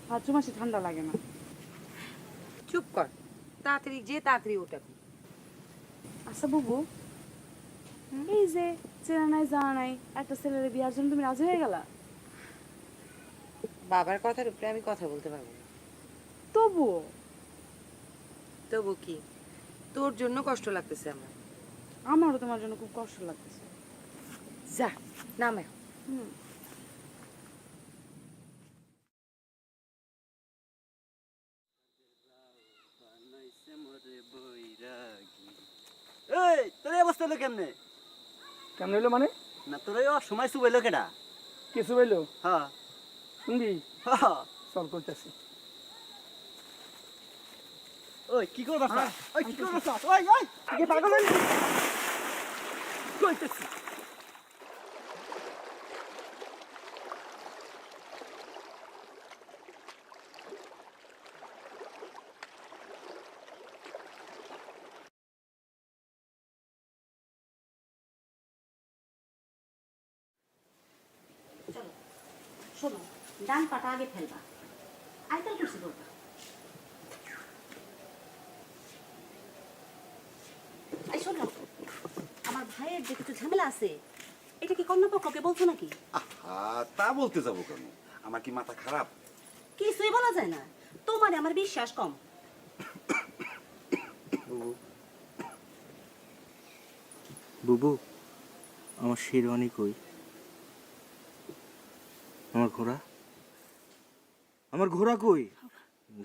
ভাদ্র মাসে ঠান্ডা লাগে না। চুপ কর, তাড়াতাড়ি যে তাড়াতাড়ি ওটা। আচ্ছা বুবু, এই যে চেনা নাই জানা নাই একটা ছেলের বিয়ার জন্য তুমি রাজি হয়ে গেলা, বাবার কথার উপরে আমি কথা বলতে পারবো না। তবুও তবু কি, তোর জন্য কষ্ট লাগতেছে আমার। আমারও তোমার জন্য খুব কষ্ট লাগতেছে। যা নামে। এই তোর এই অবস্থা হলো কেমনে? কেমন হইলো মানে? না তোর এই সময় শুবাইলো কেডা? কিছু হইলো? হ্যাঁ শুনবি? হ্যাঁ। চল করতেছি। ওই কি করবাস? ওই কি করবাস? ওই ওই তুই কি পাগল হইলি? করতেছি। চলো শোনো, ডান পাটা আগে ফেলবা, আইতাল কুর্সি করবা। এই শোনো, আমার ভাইয়ের যে কিছু ঝামেলা আছে, এটা কি কন্যাপক্ষকে বলছো নাকি? আহা, তা বলতে যাবো কেন? আমার কি মাথা খারাপ? কিছুই বলা যায় না, তোমার আমার বিশ্বাস কম। বুবু, আমার শেরওয়ানি কই? আমার ঘোড়া, আমার ঘোড়া কই?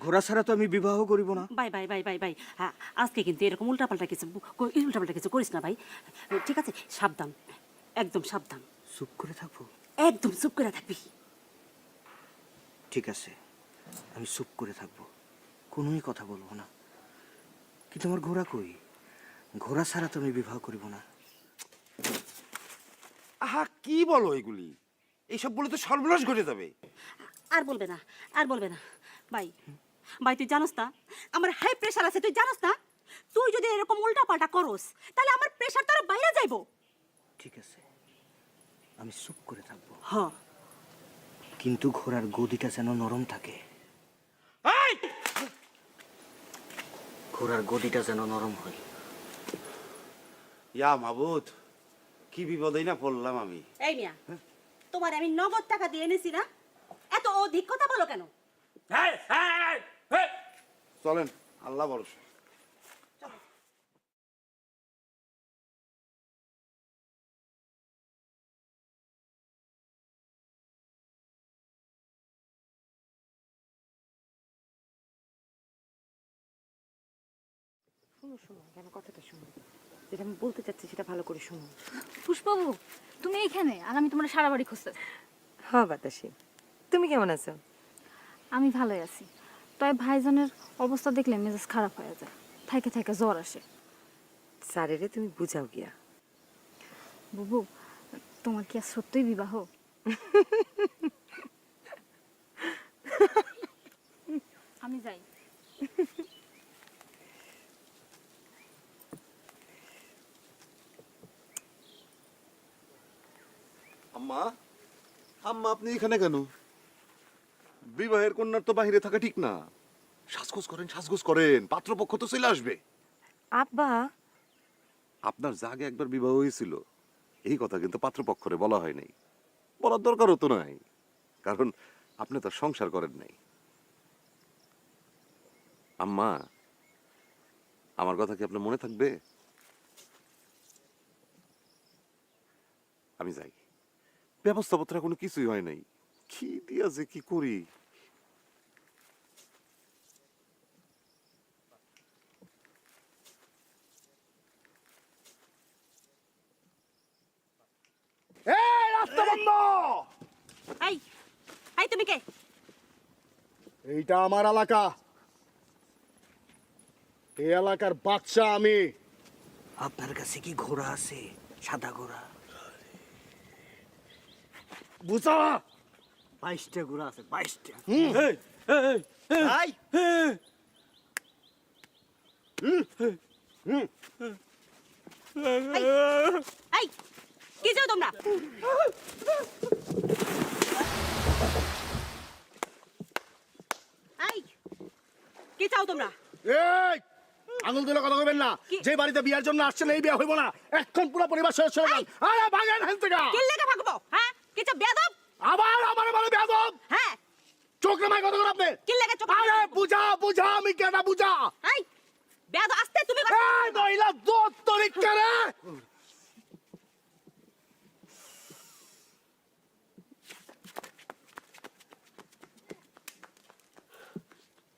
ঘোড়া ছাড়া তো আমি বিবাহ করিব না। Bye bye bye bye bye, হ্যাঁ আজকে কিন্তু এরকম উল্টাপাল্টা কিছু করিস না ভাই, ঠিক আছে? সাবধান, একদম সাবধান। চুপ করে থাকবো? একদম চুপ করে থাকবি। ঠিক আছে, আমি চুপ করে থাকবো, কোনোই কথা বলবো না। কিন্তু আমার ঘোড়া কই? ঘোড়া ছাড়া তো আমি বিবাহ করিব না। আহা, কি বলো এগুলি? এইসব বলে তো সর্বনাশ ঘটে যাবে। আর বলবে না, আর বলবে না। ভাই ভাই, তুই জানোস না আমার হাই প্রেশার আছে, তুই জানোস না? তুই যদি এরকম উল্টা পাল্টা করস তাহলে আমার প্রেশার তো আরো বাইরে যাইবো। ঠিক আছে, আমি চুপ করে থাকবো, হ্যাঁ। কিন্তু ঘোড়ার গদিটা যেন নরম থাকে। ঘোড়ার গদিটা যেন নরম হয়। ইয়া মাবুদ, কি বিপদেই না পড়লাম আমি। এই মিয়া, তোমার আমি নগদ টাকা দিয়ে এনেছি না, এত অধিক কথা বলো কেন? চলেন, আল্লাহ ভরসা। শোনো শোনো, কেন কথাটা শোনো, যেটা আমি বলতে চাচ্ছি সেটা ভালো করে শোনো। পুষ্পবাবু, তুমি এখানে আর আমি তোমার সারা বাড়ি খুঁজতেছি। হ্যাঁ বাতাসি, তুমি কেমন আছো? আমি ভালোই আছি, তাই ভাইজানের অবস্থা দেখলে মেজাজ খারাপ হয়ে যায়, থাইকে থাইকে জ্বর আসে। স্যারেরে তুমি বুঝাও গিয়া। বুবু, তোমার কি আর সত্যই বিবাহ? আমি যাই। আম্মা, আম্মা আপনি এখানে কেন? বিবাহের কন্যার তো বাহিরে থাকা ঠিক না। সাজগোজ করেন, সাজগোজ করেন, পাত্রপক্ষ তো চলে আসবে। আব্বা, আপনার জাগে একবার বিবাহ হয়েছিল, এই কথা কিন্তু পাত্রপক্ষরে বলা হয় নাই, বলার দরকারও তো নাই, কারণ আপনি তো সংসার করেন নাই। আম্মা, আমার কথা কি আপনার মনে থাকবে? আমি যাই, ব্যবস্থাপত্র কোনো কিছুই হয় নাই, কি দিয়া যে কি করি। এই রাস্তা বন্ধ। এই এই তুমি কে? এইটা আমার এলাকা, এই এলাকার বাদশা আমি। আপনার কাছে কি ঘোড়া আছে? সাদা ঘোড়া? বুঝা 22টা ঘোড়া আছে, 22টা। ভাই এই কি যাও তোমরা? এই কি চাও তোমরা? এই আঙুল দিলে কথা কইবেন না। কি? যে বাড়িতে বিয়ার জন্য আসছেন এই বিয়া হইব না, এখন পুরো পরিবার শেষ হয়ে যান। আরে ভাগেন হেন থেকে। কি লেগে ভাগবো? হ্যাঁ, কি চাও বেয়াদব? আবার আমার বলে বেয়াদব। হ্যাঁ, চোখ নামায় কথা কর আপনি। কি লেগে চোখ? আরে বুঝা বুঝা, আমি কেনা বুঝা। এই বেয়াদব, আস্তে তুমি কথা এই মহিলা দোত তরিক করে।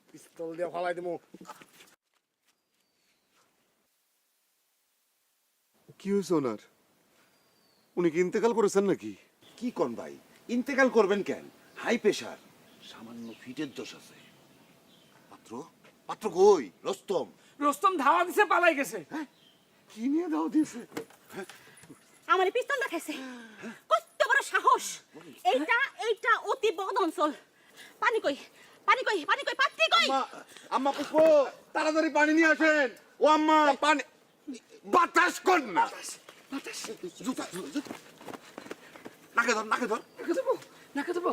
পিস্তল দিয়ে ফালাই দিমু। কি হয়েছে ওনার? উনি কি ইন্তেকাল করেছেন নাকি? কি কোন ভাই, ইন্তেকাল করবেন কেন? হাই প্রেশার, সামান্য ফিটের দোষ আছে। পাত্র, পাত্র কই? রস্তম রোস্তম ধাওয়া দিছে, পালাই গেছে। কি নিয়ে দাও দিয়েছে? আমার পিস্তল দেখাইছে, কত বড় সাহস! এইটা এইটা অতি বদ অঞ্চল। পানি কই, পানি কই, পানি কই, পাত্রী কই? আম্মা পুষ্প, তাড়াতাড়ি পানি নিয়ে আসেন। ও আম্মা, পানি, বাতাস কর না। জুতা, জুতা, নাকে ধর, নাকে ধর। নাকে দেবো, নাকে দেবো।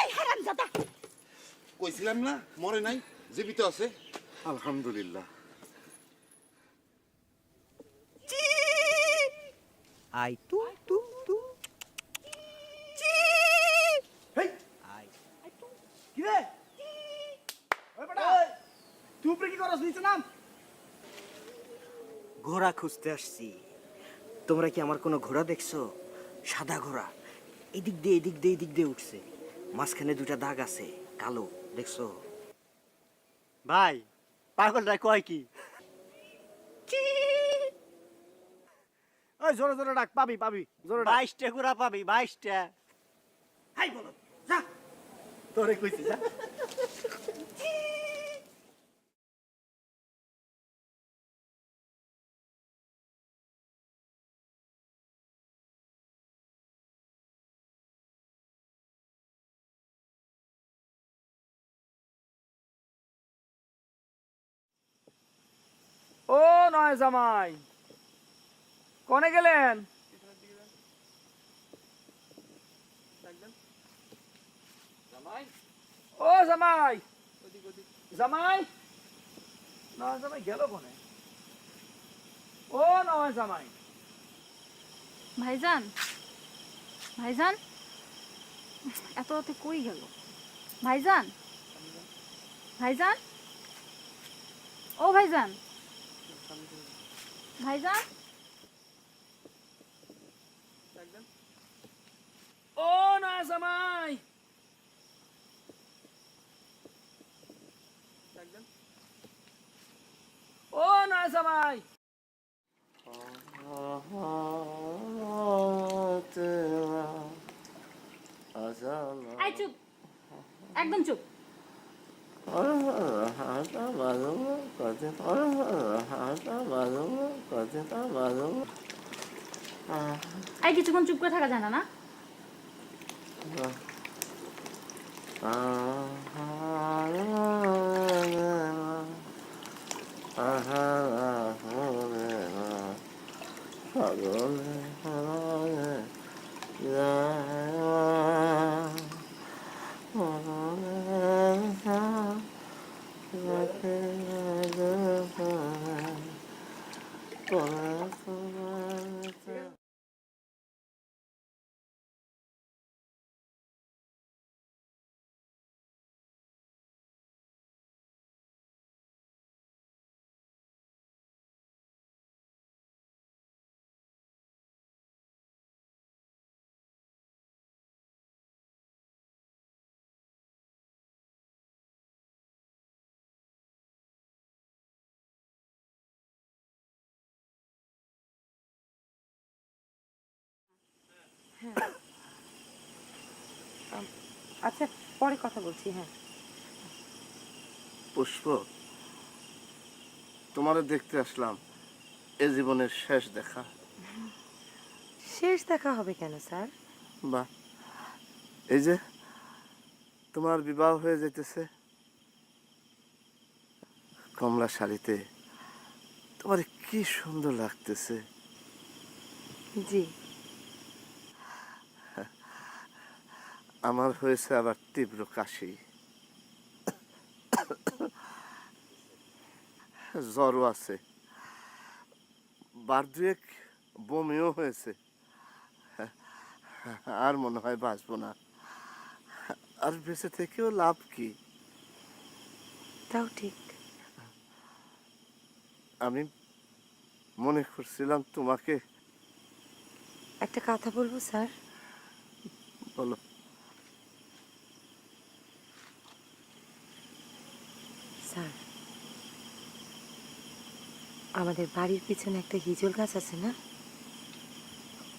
এই হারামজাদা! কইছিলাম না মরে নাই, জীবিত আছে। আলহামদুলিল্লাহ। আই তু তু তু। আই। কি রে? ওই বেটা, তুই উপরে কি করছ? নিচে নাম। ঘোড়া খুঁজতে আসছি। তোমরা কি আমার কোনো ঘোড়া দেখছো? সাদা ঘোড়া, এদিক দিয়ে এদিক দিয়ে এদিক দিয়ে উঠছে, মাঝখানে দুটা দাগ আছে কালো, দেখছো? ভাই পাগলটা কয় কি? ওই জোরে জোরে ডাক, পাবি পাবি, জোরে ডাক। 22টা ঘোড়া পাবি, 22টা। হাই বলো, যা। তোরে কইছি যা। ও নয় জামাই, কনে গেলেন? ও জামাই, জামাই, নয় জামাই গেল কনে? ও নয় জামাই, ভাইজান, ভাইজান, এত রাতে কই গেল ভাইজান? ভাইজান, ও ভাইজান, ভাইজান, ও না জামাই, ও না জামাই, এই চুপ, একদম চুপ। এই কিছুক্ষণ চুপ করে থাকা যায় না? না আচ্ছা, পরে কথা বলছি। হ্যাঁ, পুষ্প, তোমারে দেখতে আসলাম, এ জীবনের শেষ দেখা। শেষ দেখা হবে কেন স্যার? বাহ, এই যে তোমার বিবাহ হয়ে যেতেছে, কমলা শাড়িতে তোমার কি সুন্দর লাগতেছে। জি। আমার হয়েছে আবার তীব্র কাশি, জ্বরও আছে, বার দুয়েক বমিও হয়েছে। আর মনে হয় বাঁচবো না। আর বেঁচে থেকেও লাভ কি? তাও ঠিক। আমি মনে করছিলাম তোমাকে। একটা কথা বলবো স্যার? বলো। স্যার, আমাদের বাড়ির পিছনে একটা হিজল গাছ আছে না,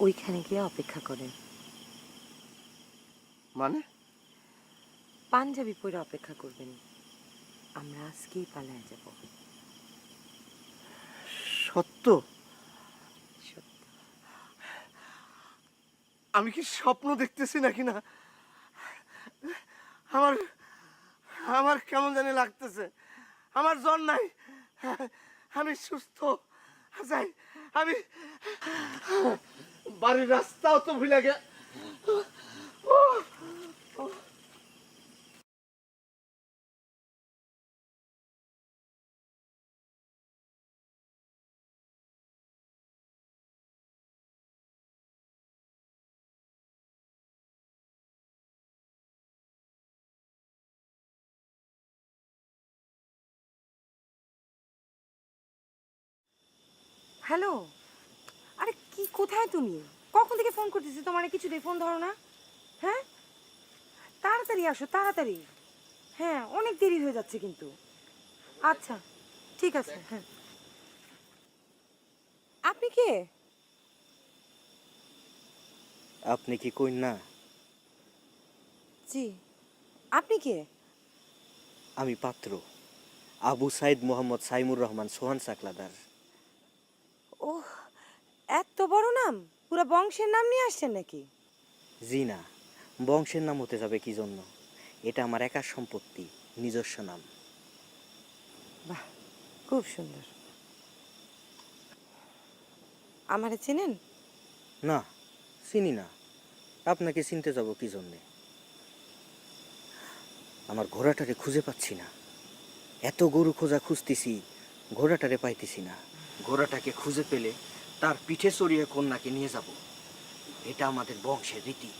ওইখানে গিয়ে অপেক্ষা করেন। মানে? পাঞ্জাবি পরে অপেক্ষা করবেন, আমরা আজকেই পালায় যাব। সত্য? সত্য। আমি কি স্বপ্ন দেখতেছি নাকি না? আমার আমার কেমন জানি লাগতেছে। আমার জ্বর নাই, আমি সুস্থ। যাই, আমি বাড়ির রাস্তাও তো ভুলে গে। হ্যালো, আরে কি, কোথায় তুমি? কখন থেকে ফোন করতেছি তোমার, কিছুতেই ফোন ধরো না। হ্যাঁ, তাড়াতাড়ি আসো, তাড়াতাড়ি। হ্যাঁ, অনেক দেরি হয়ে যাচ্ছে কিন্তু। আচ্ছা, ঠিক আছে। হ্যাঁ, আপনি কে? আপনি কি কইন না? জি, আপনি কে? আমি পাত্র, আবু সাইদ মোহাম্মদ সাইমুর রহমান সোহান সাকলাদার। ওহ, এত বড় নাম, পুরো বংশের নাম নিয়ে আসছেন নাকি? জি না, বংশের নাম হতে যাবে কি জন্য? এটা আমার একার সম্পত্তি, নিজস্ব নাম। বাহ, খুব সুন্দর। আমারে চেনেন? না, চিনি না। আপনাকে চিনতে যাব কি জন্যে? আমার ঘোড়াটারে খুঁজে পাচ্ছি না। এত গরু খোঁজা খুঁজতেছি, ঘোড়াটারে পাইতেছি না। ঘোড়াটাকে খুঁজে পেলে তার পিঠে চড়িয়ে কন্যাকে নিয়ে যাব। এটা আমাদের বংশের রীতি।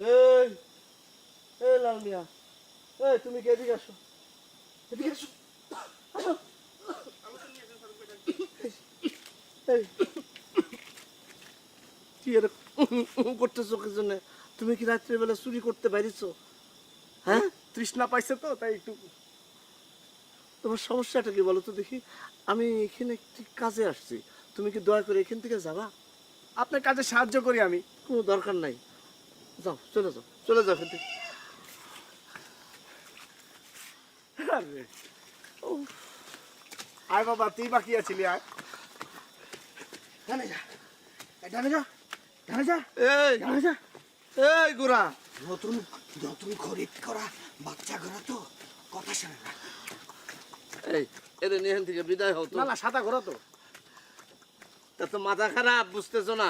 এই এই লাল মিয়া, এই তুমি কি এদিকে আসো, এদিকে আসো। এই, কি এরকম করতেছো কি জন্য? তুমি কি রাত্রিবেলা চুরি করতে বাইরেছো? হ্যাঁ, তৃষ্ণা পাইছে তো তাই একটু। তোমার সমস্যাটা কি বলো তো দেখি? আমি এখানে একটি কাজে আসছি, তুমি কি দয়া করে এখান থেকে যাবা? আপনার কাজে সাহায্য করি আমি। কোনো দরকার নাই, যাও, চলে যাও, চলে যাও এখান থেকে। আরে, আয় বাবা, তুই বাকি আছিলি, আয়। ডানে যা, ডানে যা, ডানে যা, এই ডানে যা। এই গোরা, নতুন নতুন খরিদ করা বাচ্চা ঘোড়া তো কথা শোনে না। এই এদের এখান থেকে বিদায় হও তো। না না, সাদা ঘোড়া তো। তা তো মাথা খারাপ, বুঝতেছো না?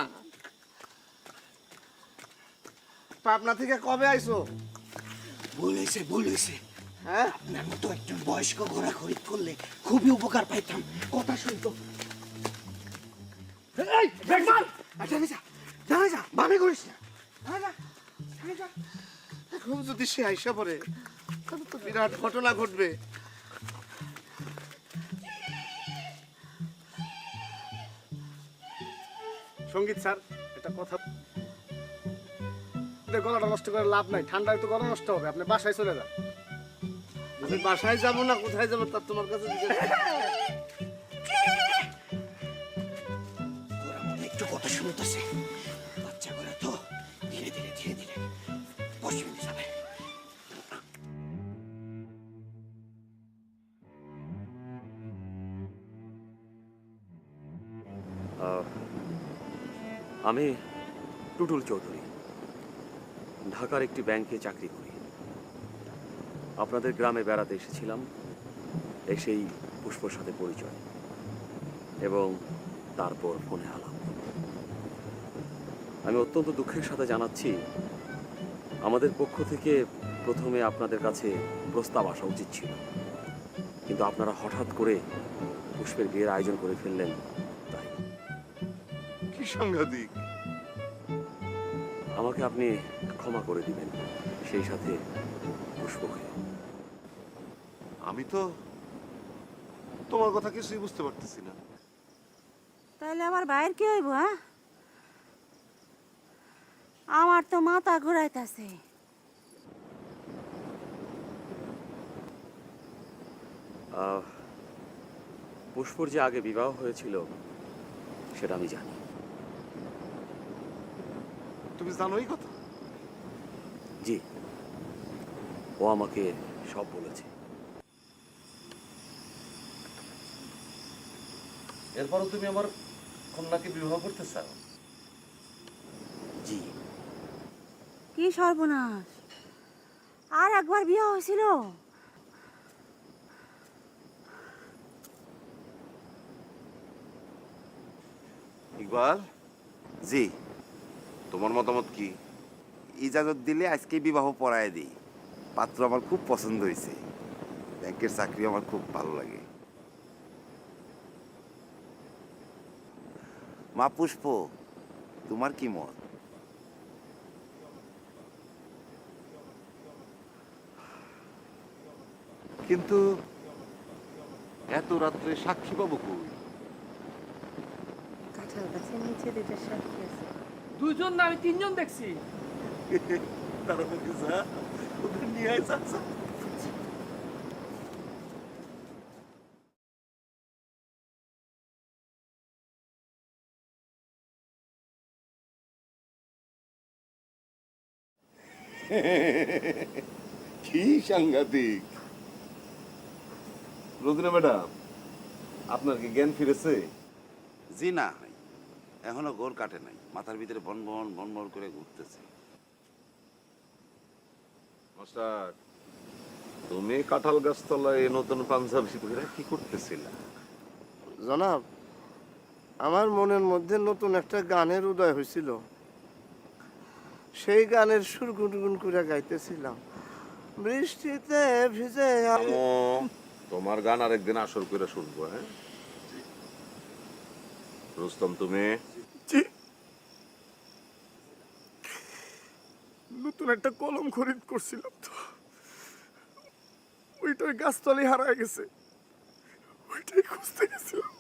পাবনা থেকে কবে আইছো? ভুল হয়েছে। হ্যাঁ, আপনার মতো একজন বয়স্ক ঘোড়া খরিদ করলে খুবই উপকার পাইতাম। কথা শুনতো। এই, ব্রেক মার! ডানে যা, ডানে যা, বামে করিস না। ডানে যা, ডানে যা। এখন যদি সে আইসা পড়ে তাহলে তো বিরাট ঘটনা ঘটবে। সঙ্গীত স্যার, এটা কথা, গলাটা নষ্ট করে লাভ নাই, ঠান্ডায় তো গলা নষ্ট হবে। আপনি বাসায় চলে যান। আমি বাসায় যাবো না কোথায় যাবো তার তোমার কাছে জিজ্ঞেস করো। ঘোড়া মনে একটু কথা শুনতেছে। বাচ্চা ঘোড়া তো ধীরে ধীরে অসুবিধা যাবে। আমি টুটুল চৌধুরী, ঢাকার একটি ব্যাংকে চাকরি করি। আপনাদের গ্রামে বেড়াতে এসেছিলাম, এসেই পুষ্পর সাথে পরিচয় এবং তারপর ফোনে আলাপ। আমি অত্যন্ত দুঃখের সাথে জানাচ্ছি, আমাদের পক্ষ থেকে প্রথমে আপনাদের কাছে প্রস্তাব আসা উচিত ছিল, কিন্তু আপনারা হঠাৎ করে পুষ্পের বিয়ের আয়োজন করে ফেললেন। তাই কি সাংঘাতিক! আমাকে আপনি ক্ষমা করে দিবেন, সেই সাথে পুষ্পকে। আমি তো তোমার কথা কিছুই বুঝতে পারতেছি না। তাহলে আমার ভাইয়ের কি হইব? হ্যাঁ, আমার তো মাথা ঘুরাইতেছে। পুষ্পর যে আগে বিবাহ হয়েছিল সেটা আমি জানি। তুমি জানো এই কথা? জি, ও আমাকে সব বলেছে। এরপরও তুমি আমার কন্যাকে বিবাহ করতে চাও? জি। কি সর্বনাশ! আর একবার বিয়ে হয়েছিল। ইকবাল, জি, তোমার মতামত কি? ইজাজত দিলে আজকে বিবাহ পড়ায় দিই। পাত্র আমার খুব পছন্দ হয়েছে, ব্যাংকের চাকরি আমার খুব ভালো লাগে। মা পুষ্প, তোমার কি মত? কিন্তু এত রাত্রে সাক্ষী পাবো কই? কাঁঠাল গাছের নিচে দুটো সাক্ষী আছে। দুইজন না আমি তিনজন দেখছি। তাড়াতাড়ি যা, ওদের নিয়ে আয় চাচা। কি সাংঘাতিক! রোজিনা ম্যাডাম, আপনার কি জ্ঞান ফিরেছে? জি না, এখনো গোর কাটে নাই, মাথার ভিতরে বনবন বনবন করে ঘুরতেছে। মাস্টার, তুমি কাঁঠাল গাছতলায় নতুন পাঞ্জাবি পরে কি করতেছিলা? জনাব, আমার মনের মধ্যে নতুন একটা গানের উদয় হয়েছিল। সেই গানের সুর গুনগুন করে গাইতেছিলাম। বৃষ্টিতে ভিজে তোমার গান আরেকদিন আসর করে শুনবো। হ্যাঁ রুস্তম, তুমি নতুন একটা কলম খরিদ করছিলাম তো, ওইটা ওই গাছতলায় হারায় গেছে, ওইটাই খুঁজতে গেছিলাম।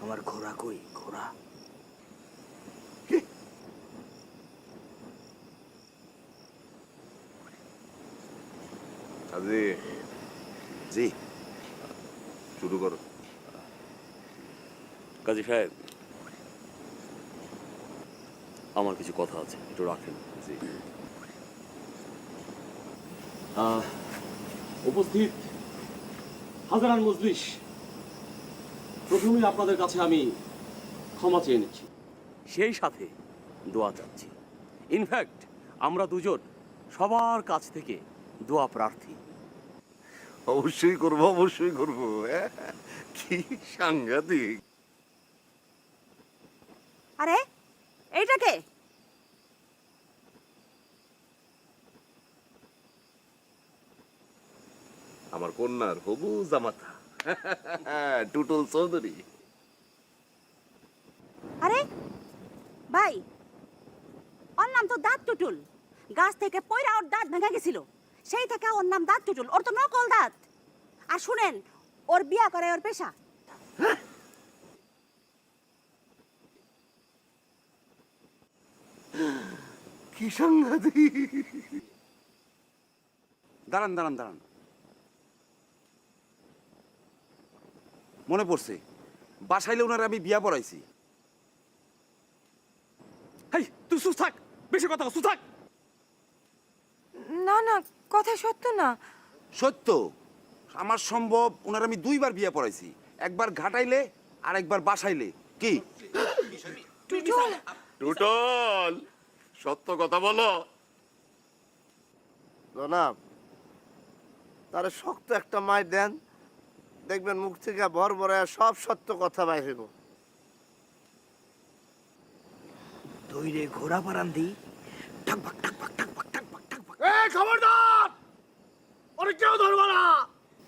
আমার ঘোড়া কই? ঘোড়া আজি, জি, শুরু করো। কাজী সাহেব, আমার কিছু কথা আছে, একটু রাখেন। জি। উপস্থিত হাজারান মজলিস, প্রথমেই আপনাদের কাছে আমি ক্ষমা চেয়ে নিচ্ছি, সেই সাথে দোয়া চাচ্ছি। ইনফ্যাক্ট আমরা দুজন সবার কাছ থেকে দোয়া প্রার্থী। অবশ্যই করবো, অবশ্যই করবো। হ্যাঁ, কি সাংঘাতিক! আরে এইটা কে? আমার কন্যার হবু জামাতা টুটুল চৌধুরী। আরে ভাই, ওর নাম তো দাঁত টুটুল। গাছ থেকে পয়রা ওর দাঁত ভেঙে গেছিল, সেই থেকে ওর নাম দাঁত টুটুল। ওর তো নকল দাঁত। আর শুনেন, ওর বিয়া করে ওর পেশা। কি সাংঘাতিক! দাঁড়ান দাঁড়ান দাঁড়ান, মনে পড়ছে, বাসাইলে ওনার আমি বিয়া পড়াইছি। হেই, তুই চুপ থাক, বেশি কথা চুপ থাক। না না, কথা সত্য না। সত্য, আমার সম্ভব ওনার আমি 2 বার বিয়া পড়াইছি, একবার ঘাটাইলে আর একবার বাসাইলে। কি টুটল, সত্য কথা বলো। জনাব, তারা শক্ত একটা মাই দেন, দেখবেন মুখ থেকে ভর ভরে সব সত্য কথা বাইর হইব। দইরে ঘোড়া পারান দি, ঠাকবাক ঠাকবাক ঠাকবাক ঠাকবাক ঠাকবাক। এই খবরদার, ওরে কেউ ধরবা না,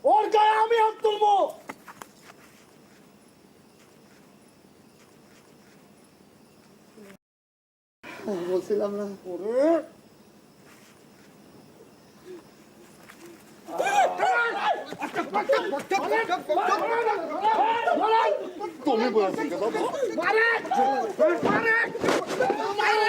ওর গায়ে আমি হাত তুলবো। বলছিলাম না ওরে তুমি বলছি মারে মারে মারে